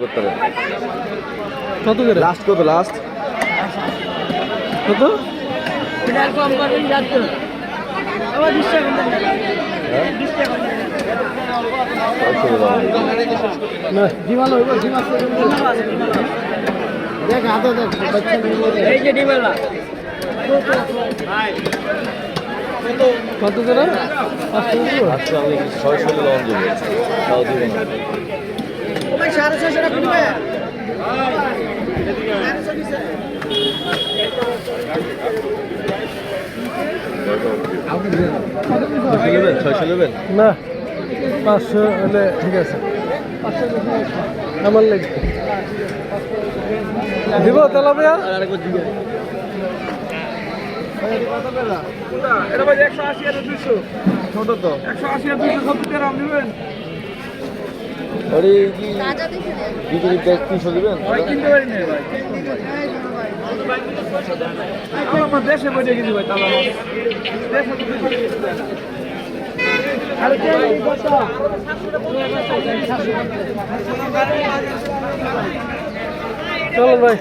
করতে হবে। কত করে লাস্ট কত লাস্ট? কত? না ডিমাল হইব ডিমাল দেখ হাতে দেখ এই যে ডিমালা কত করে? 500 আমি 600 লন দেব, তাও দিব না। ভাই 650 টাকা দিবে। নেবেন 600 নেবেন? না 500 হলে ঠিক আছে। আমার লাগবে দিব তেলাপিয়া আরেকবার দিবেন। এটা ভাই 180 আর 200 ছোট তো 180 আর 270 গ্রাম দিবেন আরে কি বিক্রি ব্যাগ 300 দিবেন? ভাই কিনতে পারি না ভাই আমার দেশে বসে গেছি ভাই তাহলে দেশে আরে কে এই কথা চলো ভাই